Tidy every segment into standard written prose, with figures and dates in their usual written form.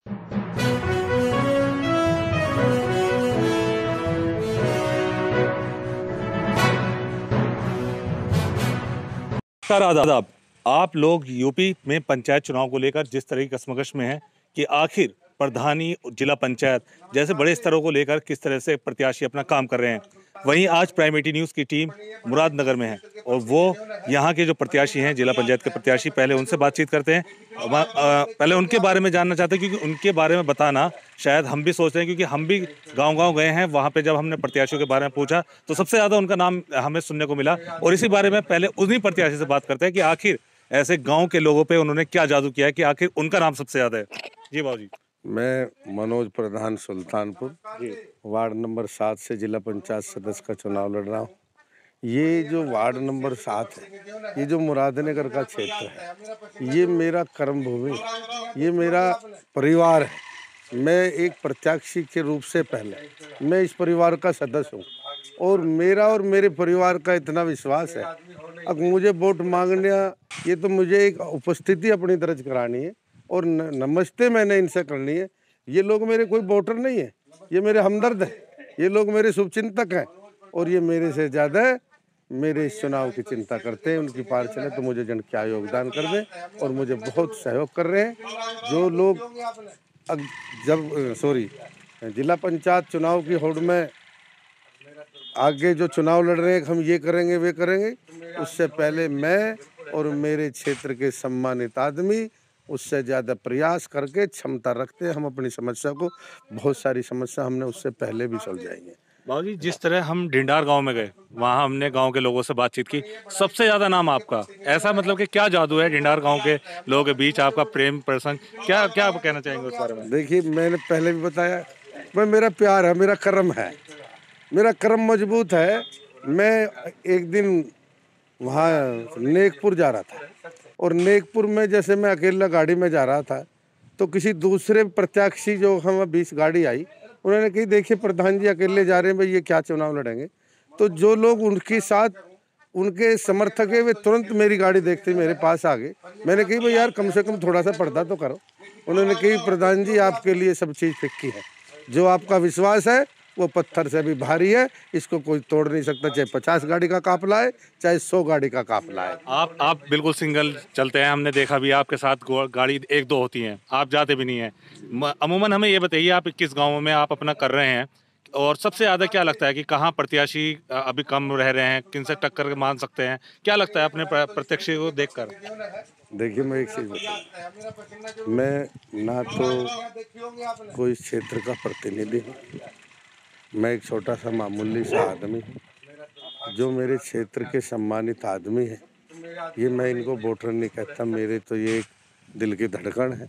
Sir आदाब। आप लोग यूपी में पंचायत चुनाव को लेकर जिस तरह की कसमकश में हैं कि आखिर प्रधानी, जिला पंचायत जैसे बड़े स्तरों को लेकर किस तरह से प्रत्याशी अपना काम कर रहे हैं, वहीं आज प्राइम 80 न्यूज़ की टीम मुरादनगर में है और वो यहाँ के जो प्रत्याशी हैं, जिला पंचायत के प्रत्याशी, पहले उनसे बातचीत करते हैं। पहले उनके बारे में जानना चाहते हैं क्योंकि उनके बारे में बताना शायद हम भी सोचते हैं, क्योंकि हम भी गांव-गांव गए हैं। वहाँ पे जब हमने प्रत्याशियों के बारे में पूछा तो सबसे ज़्यादा उनका नाम हमें सुनने को मिला और इसी बारे में पहले उन्हीं प्रत्याशी से बात करते हैं कि आखिर ऐसे गाँव के लोगों पर उन्होंने क्या जादू किया है कि आखिर उनका नाम सबसे ज़्यादा है। जी बाबू जी। मैं मनोज प्रधान, सुल्तानपुर वार्ड नंबर 7 से जिला पंचायत सदस्य का चुनाव लड़ रहा हूँ। ये जो वार्ड नंबर 7 है, ये जो मुरादनगर का क्षेत्र है, ये मेरा कर्म भूमि, ये मेरा परिवार है। मैं एक प्रत्याशी के रूप से पहले मैं इस परिवार का सदस्य हूँ और मेरा और मेरे परिवार का इतना विश्वास है। अब मुझे वोट मांगने, ये तो मुझे एक उपस्थिति अपनी दर्ज करानी है और नमस्ते मैंने इनसे करनी है। ये लोग मेरे कोई वोटर नहीं है, ये मेरे हमदर्द है, ये लोग मेरे शुभचिंतक हैं और ये मेरे से ज़्यादा मेरे इस चुनाव की चिंता करते हैं। उनकी पार चले तो मुझे जन क्या योगदान कर दें और मुझे बहुत सहयोग कर रहे हैं। जो लोग जिला पंचायत चुनाव की होड़ में आगे जो चुनाव लड़ रहे हैं, हम ये करेंगे वे करेंगे, उससे पहले मैं और मेरे क्षेत्र के सम्मानित आदमी उससे ज़्यादा प्रयास करके क्षमता रखते हैं। हम अपनी समस्या को, बहुत सारी समस्या हमने उससे पहले भी सुलझाएंगे। बाबूजी, जिस तरह हम ढिंडार गांव में गए, वहां हमने गांव के लोगों से बातचीत की, सबसे ज्यादा नाम आपका, ऐसा मतलब कि क्या जादू है ढिंडार गांव के लोगों के बीच, आपका प्रेम प्रसंग, क्या क्या आप कहना चाहेंगे उस बारे में? देखिए, मैंने पहले भी बताया, मैं मेरा प्यार है, मेरा कर्म है, मेरा कर्म मजबूत है। मैं एक दिन वहाँ नेकपुर जा रहा था और नेकपुर में जैसे मैं अकेला गाड़ी में जा रहा था तो किसी दूसरे प्रत्याशी जो हम 20 गाड़ी आई, उन्होंने कही देखिए प्रधान जी अकेले जा रहे हैं भाई, ये क्या चुनाव लड़ेंगे। तो जो लोग उनके साथ उनके समर्थक है वे तुरंत मेरी गाड़ी देखते मेरे पास आ गए। मैंने कही भाई यार कम से कम थोड़ा सा पर्दा तो करो। उन्होंने कही प्रधान जी आपके लिए सब चीज़ फिक्की है, जो आपका विश्वास है वो पत्थर से भी भारी है, इसको कोई तोड़ नहीं सकता, चाहे 50 गाड़ी का काफिला है चाहे 100 गाड़ी का काफिला है। आप बिल्कुल सिंगल चलते हैं, हमने देखा भी आपके साथ गाड़ी 1-2 होती हैं, आप जाते भी नहीं हैं। अमूमन हमें ये बताइए आप किस गाँव में आप अपना कर रहे हैं और सबसे ज़्यादा क्या लगता है कि कहाँ प्रत्याशी अभी कम रह रहे हैं, किनसे टक्कर मान सकते हैं, क्या लगता है अपने प्रत्याशी को देखकर? देखिए, मैं एक चीज़ बताऊँ, मैं ना तो कोई क्षेत्र का प्रतिनिधि हूँ, मैं एक छोटा सा मामूली सा आदमी हूँ। जो मेरे क्षेत्र के सम्मानित आदमी हैं, ये मैं इनको वोटर नहीं कहता, मेरे तो ये एक दिल की धड़कन है।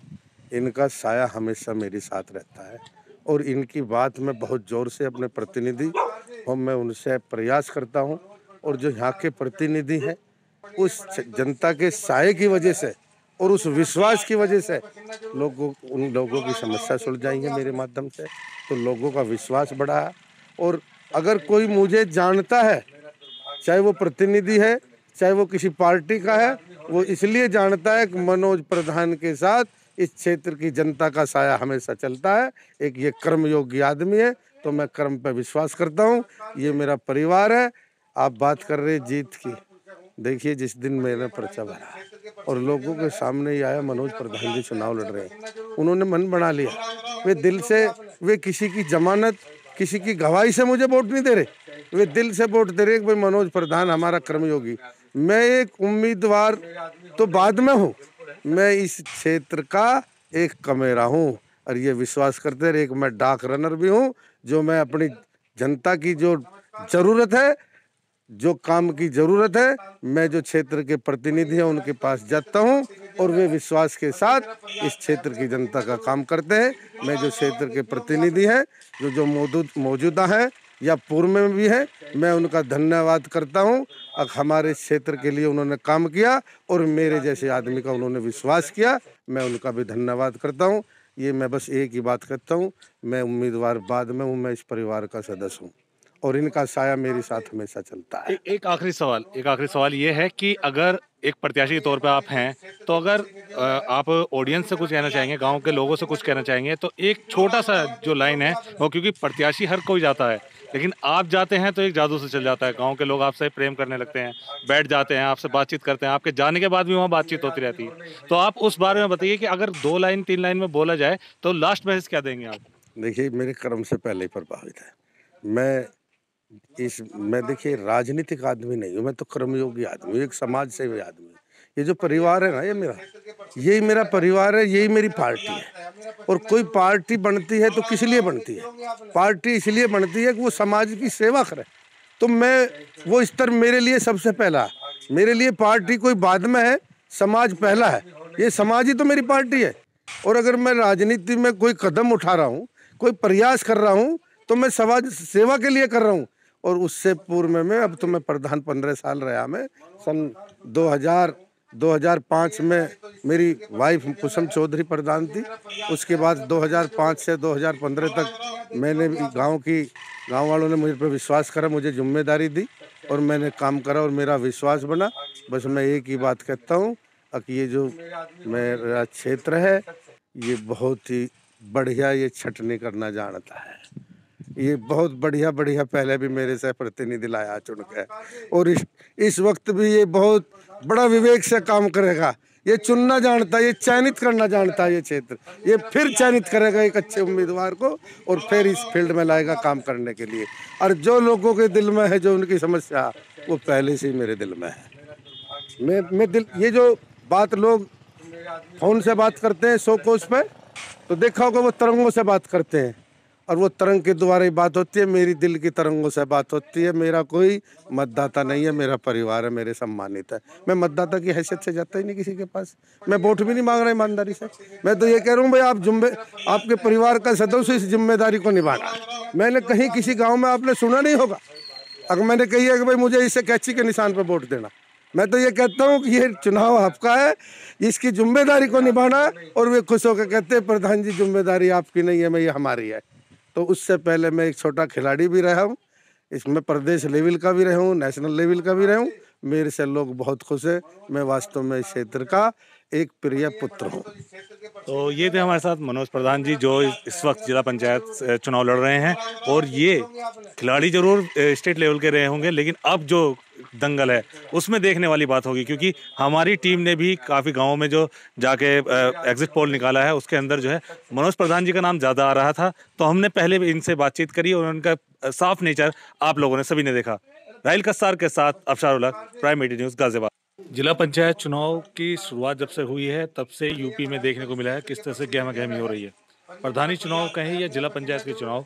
इनका साया हमेशा मेरे साथ रहता है और इनकी बात मैं बहुत ज़ोर से अपने प्रतिनिधि और मैं उनसे प्रयास करता हूँ और जो यहाँ के प्रतिनिधि हैं उस जनता के साये की वजह से और उस विश्वास की वजह से उन लोगों की समस्या सुलझाएंगे मेरे माध्यम से, तो लोगों का विश्वास बढ़ा है। और अगर कोई मुझे जानता है, चाहे वो प्रतिनिधि है चाहे वो किसी पार्टी का है, वो इसलिए जानता है कि मनोज प्रधान के साथ इस क्षेत्र की जनता का साया हमेशा चलता है। एक ये कर्मयोगी आदमी है, तो मैं कर्म पर विश्वास करता हूँ, ये मेरा परिवार है। आप बात कर रहे जीत की, देखिए जिस दिन मैंने पर्चा भरा और लोगों के सामने ही आया मनोज प्रधान जी चुनाव लड़ रहे हैं, उन्होंने मन बना लिया, वे दिल से, वे किसी की जमानत किसी की गवाही से मुझे वोट नहीं दे रहे, वे दिल से वोट दे रहे भाई मनोज प्रधान हमारा कर्मयोगी। मैं एक उम्मीदवार तो बाद में हूँ, मैं इस क्षेत्र का एक कमेरा हूँ और ये विश्वास करते रहे। एक मैं डाक रनर भी हूँ, जो मैं अपनी जनता की जो जरूरत है, जो काम की ज़रूरत है, मैं जो क्षेत्र के प्रतिनिधि हैं उनके पास जाता हूं और वे विश्वास के साथ इस क्षेत्र की जनता का काम करते हैं। मैं जो क्षेत्र के प्रतिनिधि हैं, जो मौजूदा हैं या पूर्व में भी हैं, मैं उनका धन्यवाद करता हूं। अब हमारे क्षेत्र के लिए उन्होंने काम किया और मेरे जैसे आदमी का उन्होंने विश्वास किया, मैं उनका भी धन्यवाद करता हूँ। ये मैं बस एक ही बात कहता हूँ, मैं उम्मीदवार बाद में हूँ, मैं इस परिवार का सदस्य हूँ और इनका साया मेरे साथ हमेशा चलता है। एक आखिरी सवाल ये है कि अगर एक प्रत्याशी के तौर पे आप हैं, तो अगर आप ऑडियंस से कुछ कहना चाहेंगे, गांव के लोगों से कुछ कहना चाहेंगे, तो एक छोटा सा जो लाइन है वो, क्योंकि प्रत्याशी हर कोई जाता है, लेकिन आप जाते हैं तो एक जादू से चल जाता है, गांव के लोग आपसे प्रेम करने लगते हैं, बैठ जाते हैं, आपसे बातचीत करते हैं, आपके जाने के बाद भी वहाँ बातचीत होती रहती है। तो आप उस बारे में बताइए कि अगर 2 लाइन 3 लाइन में बोला जाए तो लास्ट मैसेज क्या देंगे आप? देखिए, मेरे कर्म से पहले ही प्रभावित है। मैं देखिए राजनीतिक आदमी नहीं हूँ, मैं तो कर्मयोगी आदमी हूँ, एक समाज सेवी आदमी हूँ। ये जो परिवार है ना, यही मेरा परिवार है, यही मेरी पार्टी है। और कोई पार्टी बनती है तो किस लिए बनती है? पार्टी इसलिए बनती है कि वो समाज की सेवा करे। तो मैं वो स्तर मेरे लिए सबसे पहला है। मेरे लिए पार्टी कोई बाद में है, समाज पहला है। ये समाज ही तो मेरी पार्टी है। और अगर मैं राजनीति में कोई कदम उठा रहा हूँ, कोई प्रयास कर रहा हूँ, तो मैं समाज सेवा के लिए कर रहा हूँ। और उससे पूर्व में अब तो मैं प्रधान 15 साल रहा। मैं सन 2005 में मेरी वाइफ कुसुम चौधरी प्रधान थी। उसके बाद 2005 से 2015 तक मैंने भी गांव वालों ने मुझे पर विश्वास करा, मुझे जिम्मेदारी दी और मैंने काम करा और मेरा विश्वास बना। बस मैं एक ही बात कहता हूँ कि ये जो मेरा क्षेत्र है, ये बहुत ही बढ़िया, ये छटनी करना जानता है। ये बहुत बढ़िया पहले भी मेरे से प्रतिनिधि लाया चुन के, और इस वक्त भी ये बहुत बड़ा विवेक से काम करेगा। ये चुनना जानता है, ये चयनित करना जानता है। ये क्षेत्र ये फिर चयनित करेगा एक अच्छे उम्मीदवार को और फिर इस फील्ड में लाएगा काम करने के लिए। और जो लोगों के दिल में है, जो उनकी समस्या, वो पहले से ही मेरे दिल में है। ये जो बात लोग फोन से बात करते हैं, शो कोस पे, तो देखा होगा वो तरंगों से बात करते हैं और वो तरंग के द्वारा ही बात होती है। मेरी दिल की तरंगों से बात होती है। मेरा कोई मतदाता नहीं है, मेरा परिवार है, मेरे सम्मानित है। मैं मतदाता की हैसियत से जाता ही नहीं किसी के पास। मैं वोट भी नहीं मांग रहा ईमानदारी से। मैं तो ये कह रहा हूँ भाई, आपके परिवार का सदस्य इस जिम्मेदारी को निभाना। मैंने कहीं किसी गाँव में आपने सुना नहीं होगा अगर मैंने कही है कि भाई मुझे इसे कैंची के निशान पर वोट देना। मैं तो ये कहता हूँ कि ये चुनाव आपका है, इसकी जिम्मेदारी को निभाना। और वे खुश होकर कहते हैं प्रधान जी, जिम्मेदारी आपकी नहीं है, मैं ये हमारी है। तो उससे पहले मैं एक छोटा खिलाड़ी भी रहा हूँ, इसमें प्रदेश लेवल का भी रहा हूँ, नेशनल लेवल का भी रहा हूँ। मेरे से लोग बहुत खुश हैं। मैं वास्तव में इस क्षेत्र का एक प्रिय पुत्र हूँ। तो ये थे हमारे साथ मनोज प्रधान जी, जो इस वक्त जिला पंचायत चुनाव लड़ रहे हैं। और ये खिलाड़ी जरूर स्टेट लेवल के रहे होंगे, लेकिन अब जो दंगल है उसमें देखने वाली बात होगी, क्योंकि हमारी टीम ने भी काफ़ी गांवों में जो जाके एग्जिट पोल निकाला है, उसके अंदर जो है मनोज प्रधान जी का नाम ज़्यादा आ रहा था। तो हमने पहले भी इनसे बातचीत करी और उनका साफ नेचर आप लोगों ने सभी ने देखा। राहिल कस्सार के साथ अफशार ul Haq, prime media news, Ghaziabad. जिला पंचायत चुनाव की शुरुआत जब से हुई है, तब से यूपी में देखने को मिला है किस तरह से गहमा गहमी हो रही है। प्रधानी चुनाव कहें या जिला पंचायत के चुनाव,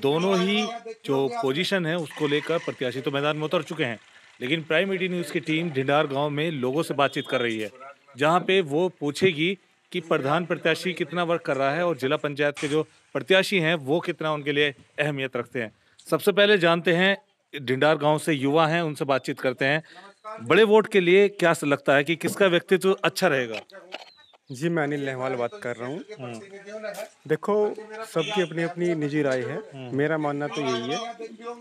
दोनों ही जो पोजीशन है उसको लेकर प्रत्याशी तो मैदान में उतर चुके हैं, लेकिन प्राइम मीडिया न्यूज़ की टीम ढिंडार गांव में लोगों से बातचीत कर रही है, जहां पे वो पूछेगी कि प्रधान प्रत्याशी कितना वर्क कर रहा है और जिला पंचायत के जो प्रत्याशी हैं वो कितना उनके लिए अहमियत रखते हैं। सबसे पहले जानते हैं, ढिंडार गांव से युवा हैं, उनसे बातचीत करते हैं। बड़े वोट के लिए क्या लगता है कि किसका व्यक्तित्व अच्छा रहेगा? जी, मैं अनिल नेहवाल बात कर रहा हूँ। देखो, सबकी अपनी अपनी निजी राय है। मेरा मानना तो यही है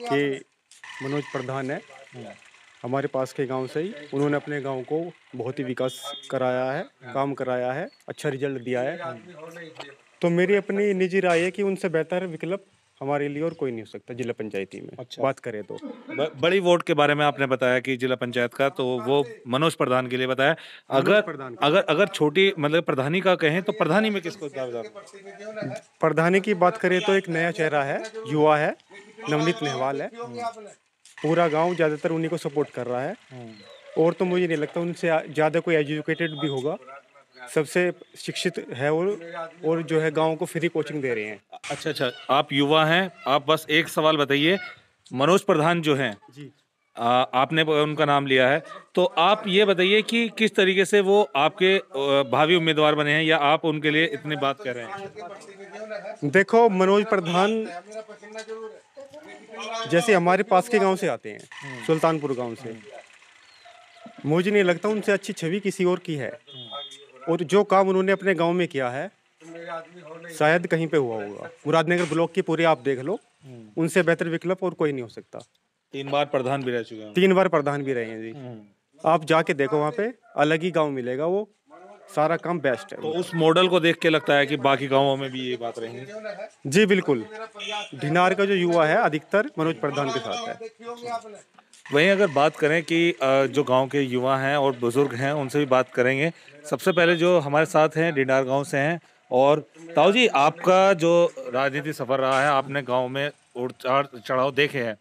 कि मनोज प्रधान है, हमारे पास के गांव से ही। उन्होंने अपने गांव को बहुत ही विकास कराया है, काम कराया है, अच्छा रिजल्ट दिया है। तो मेरी अपनी निजी राय है कि उनसे बेहतर विकल्प हमारे लिए और कोई नहीं हो सकता जिला पंचायती में। अच्छा। बात करें तो बड़ी वोट के बारे में आपने बताया कि जिला पंचायत का, तो वो मनोज प्रधान के लिए बताया। अगर छोटी मतलब प्रधानी का कहें तो प्रधानी में किसको दावेदार? प्रधानी की बात करें तो एक नया चेहरा है, युवा है, नवनीत नेहवाल है। पूरा गांव ज्यादातर उन्हीं को सपोर्ट कर रहा है। और तो मुझे नहीं लगता उनसे ज्यादा कोई एजुकेटेड भी होगा। सबसे शिक्षित है और जो है गांव को फ्री कोचिंग दे रहे हैं। अच्छा, आप युवा हैं, आप बस एक सवाल बताइए। मनोज प्रधान जो हैं जी, आपने उनका नाम लिया है, तो आप ये बताइए कि किस तरीके से वो आपके भावी उम्मीदवार बने हैं या आप उनके लिए इतनी बात कर रहे हैं? देखो, मनोज प्रधान जैसे हमारे पास के गांव से आते हैं, सुल्तानपुर गांव से। मुझे नहीं लगता उनसे अच्छी छवि किसी और की है। और जो काम उन्होंने अपने गांव में किया है शायद कहीं पे हुआ होगा। मुरादनगर ब्लॉक की पूरी आप देख लो, उनसे बेहतर विकल्प और कोई नहीं हो सकता। 3 बार प्रधान भी रह चुके हैं। 3 बार प्रधान भी रहे हैं जी। आप जाके देखो, वहाँ पे अलग ही गांव मिलेगा, वो सारा काम बेस्ट है। तो उस मॉडल को देख के लगता है कि बाकी गांवों में भी ये बात रहेंगी। जी बिल्कुल, ढिनार का जो युवा है अधिकतर मनोज प्रधान के साथ है। वहीं अगर बात करें कि जो गांव के युवा हैं और बुजुर्ग हैं, उनसे भी बात करेंगे। सबसे पहले जो हमारे साथ हैं डिंडार गांव से हैं। और ताऊ जी, आपका जो राजनीति सफर रहा है, आपने गांव में उतार चढ़ाव देखे हैं,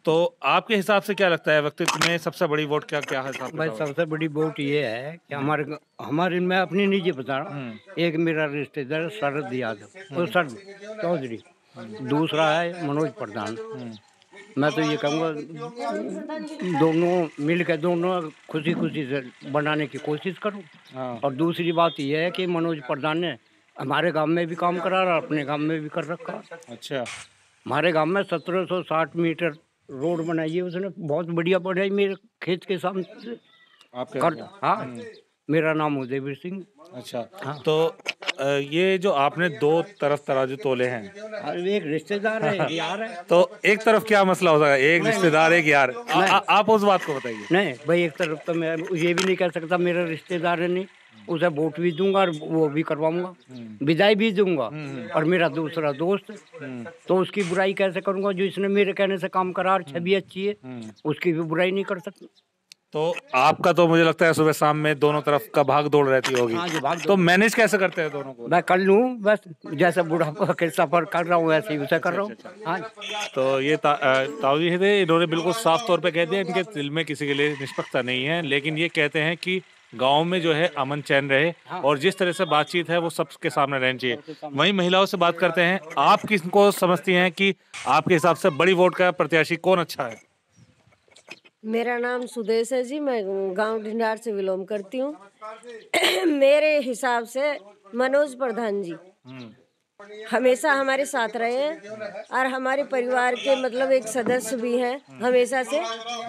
तो आपके हिसाब से क्या लगता है व्यक्तित्व में सबसे बड़ी वोट क्या क्या है? भाई सबसे बड़ी वोट ये है कि हमारे मैं अपनी निजी बता रहा हूँ। एक मेरा रिश्तेदार शरद यादव और शरद चौधरी, दूसरा है मनोज प्रधान। मैं तो ये कहूँगा दोनों मिलकर दोनों खुशी खुशी से बनाने की कोशिश करूँ। और दूसरी बात ये है कि मनोज प्रधान ने हमारे गांव में भी काम करा और अपने गांव में भी कर रखा। अच्छा, हमारे गांव में 1760 मीटर रोड बनाई है उसने, बहुत बढ़िया बनाई मेरे खेत के सामने से। आपके हाँ, मेरा नाम उदयवीर सिंह। अच्छा, हाँ। तो ये जो आपने 2 तरफ तराजू तोले हैं, एक रिश्तेदार है, एक यार है। तो एक तरफ क्या मसला हो सकता है? एक रिश्तेदार, एक यार। आप उस बात को बताइए। नहीं भाई, एक तरफ तो मैं ये भी नहीं कह सकता मेरा रिश्तेदार है, नहीं उसे वोट भी दूंगा और वो भी करवाऊंगा, विदाई भी दूंगा। और मेरा दूसरा दोस्त, तो उसकी बुराई कैसे करूंगा? जो इसने मेरे कहने से काम करा और छवि अच्छी है, उसकी भी बुराई नहीं कर सकता। तो आपका तो मुझे लगता है सुबह शाम में दोनों तरफ का भाग दौड़ रहती होगी। हाँ, तो मैनेज कैसे करते हैं दोनों को? मैं कर लूँ बस, जैसे बुढ़ापा के सफर कर रहा हूँ वैसे ही उसे कर रहा हूँ। हाँ, तो ये ताऊ जी थे, इन्होंने बिल्कुल साफ तौर पे कह दिया इनके दिल में किसी के लिए निष्पक्षता नहीं है, लेकिन ये कहते हैं कि गांव में जो है अमन चैन रहे और जिस तरह से बातचीत है वो सबके सामने रहनी चाहिए। वहीं महिलाओं से बात करते हैं। आप किसको समझती हैं कि आपके हिसाब से बड़ी वोट का प्रत्याशी कौन अच्छा है? मेरा नाम सुदेश है जी, मैं गांव ढिंडार से बिलोंग करती हूँ। मेरे हिसाब से मनोज प्रधान जी हमेशा हमारे साथ रहे हैं और हमारे परिवार के मतलब एक सदस्य भी हैं। हमेशा से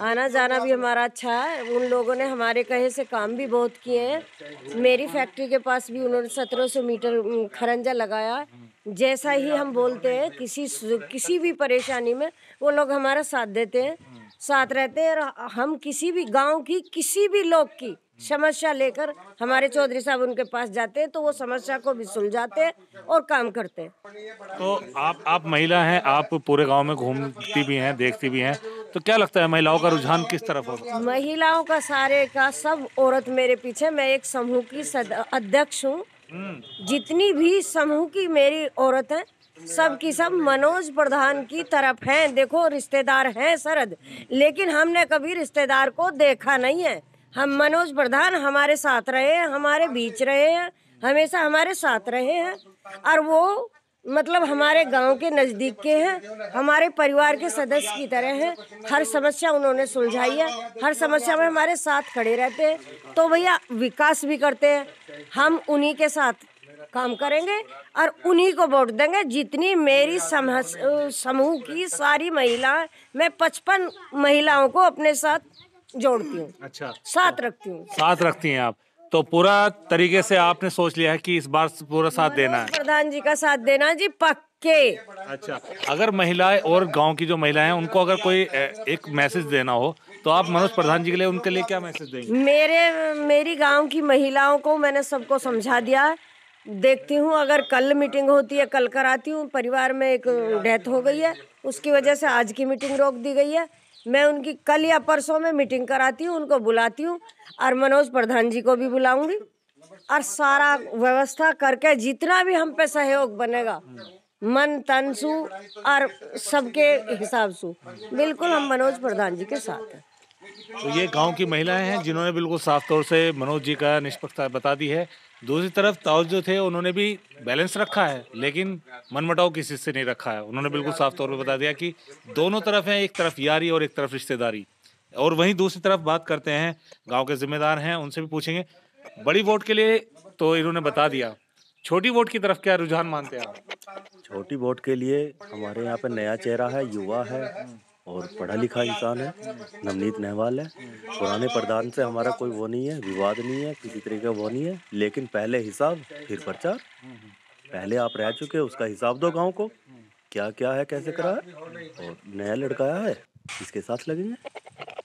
आना जाना भी हमारा अच्छा है। उन लोगों ने हमारे कहे से काम भी बहुत किए हैं। मेरी फैक्ट्री के पास भी उन्होंने 1700 मीटर खरंजा लगाया। जैसा ही हम बोलते हैं किसी भी परेशानी में वो लोग हमारा साथ देते हैं, साथ रहते हैं। और हम किसी भी गांव की किसी भी लोग की समस्या लेकर हमारे चौधरी साहब उनके पास जाते हैं तो वो समस्या को भी सुलझाते हैं और काम करते हैं। तो आप महिला हैं, आप पूरे गांव में घूमती भी हैं, देखती भी हैं, तो क्या लगता है महिलाओं का रुझान किस तरफ होगा? महिलाओं का सारे का सब औरत मेरे पीछे। मैं एक समूह की अध्यक्ष हूँ। जितनी भी समूह की मेरी औरत है सब की सब मनोज प्रधान की तरफ हैं। देखो रिश्तेदार हैं शरद, लेकिन हमने कभी रिश्तेदार को देखा नहीं है। हम मनोज प्रधान हमारे साथ रहे हैं, हमारे बीच रहे हैं, हमेशा हमारे साथ रहे हैं। और वो मतलब हमारे गांव के नज़दीक के हैं, हमारे परिवार के सदस्य की तरह हैं। हर समस्या उन्होंने सुलझाई है, हर समस्या में हमारे साथ खड़े रहते हैं। तो भैया विकास भी करते हैं, हम उन्हीं के साथ काम करेंगे और उन्हीं को वोट देंगे। जितनी मेरी समूह की सारी महिलाएं, मैं 55 महिलाओं को अपने साथ जोड़ती हूँ। अच्छा, साथ रखती हूँ। साथ रखती हैं आप, तो पूरा तरीके से आपने सोच लिया है कि इस बार पूरा साथ देना है, प्रधान जी का साथ देना जी, पक्के। अच्छा, अगर महिलाएं और गांव की जो महिलाएं हैं उनको अगर कोई एक मैसेज देना हो तो आप मनोज प्रधान जी के लिए उनके लिए क्या मैसेज देंगे? मेरी गांव की महिलाओं को मैंने सबको समझा दिया। देखती हूँ अगर कल मीटिंग होती है कल कराती हूँ। परिवार में एक डेथ हो गई है, उसकी वजह से आज की मीटिंग रोक दी गई है। मैं उनकी कल या परसों में मीटिंग कराती हूँ, उनको बुलाती हूँ और मनोज प्रधान जी को भी बुलाऊंगी और सारा व्यवस्था करके जितना भी हम पे सहयोग बनेगा मन तन सु और सबके हिसाब से बिल्कुल हम मनोज प्रधान जी के साथ हैं। तो ये गांव की महिलाएं हैं जिन्होंने बिल्कुल साफ तौर से मनोज जी का निष्पक्षता बता दी है। दूसरी तरफ ताऊ जो थे उन्होंने भी बैलेंस रखा है, लेकिन मनमुटाव किसी से नहीं रखा है। उन्होंने बिल्कुल साफ तौर पे बता दिया कि दोनों तरफ हैं, एक तरफ यारी और एक तरफ रिश्तेदारी। और वहीं दूसरी तरफ बात करते हैं, गांव के जिम्मेदार हैं, उनसे भी पूछेंगे। बड़ी वोट के लिए तो इन्होंने बता दिया, छोटी वोट की तरफ क्या रुझान मानते हैं आप? छोटी वोट के लिए हमारे यहाँ पे नया चेहरा है, युवा है और पढ़ा लिखा इंसान है, नवनीत नेहवाल है। पुराने प्रधान से हमारा कोई वो नहीं है, विवाद नहीं है, किसी तरीके का वो नहीं है, लेकिन पहले हिसाब फिर प्रचार। पहले आप रह चुके हो, उसका हिसाब दो गांव को, क्या क्या है, कैसे करा है, और नया लड़का आया है, इसके साथ लगेंगे।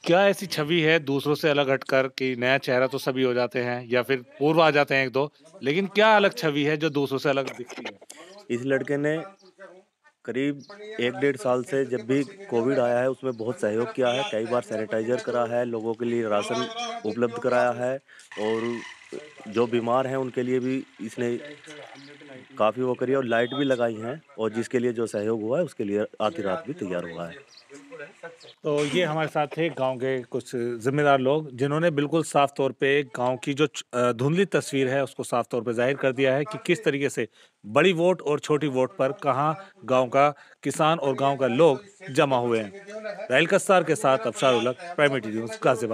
क्या ऐसी छवि है दूसरों से अलग हटकर कि नया चेहरा तो सभी हो जाते हैं या फिर पूर्व आ जाते हैं एक दो, लेकिन क्या अलग छवि है जो दूसरों से अलग दिखती है? इस लड़के ने करीब 1-1.5 साल से जब भी कोविड आया है उसमें बहुत सहयोग किया है, कई बार सैनिटाइजर करा है, लोगों के लिए राशन उपलब्ध कराया है, और जो बीमार हैं उनके लिए भी इसने काफ़ी वो करी है, और लाइट भी लगाई हैं, और जिसके लिए जो सहयोग हुआ है उसके लिए आधी रात भी तैयार हुआ है। तो ये हमारे साथ थे गांव के कुछ जिम्मेदार लोग जिन्होंने बिल्कुल साफ तौर पे गांव की जो धुंधली तस्वीर है उसको साफ तौर पे जाहिर कर दिया है कि किस तरीके से बड़ी वोट और छोटी वोट पर कहां गांव का किसान और गांव का लोग जमा हुए हैं। राहिल कस्सार के साथ अफशार उलग, प्राइम मीडिया न्यूज़, गाजियाबाद।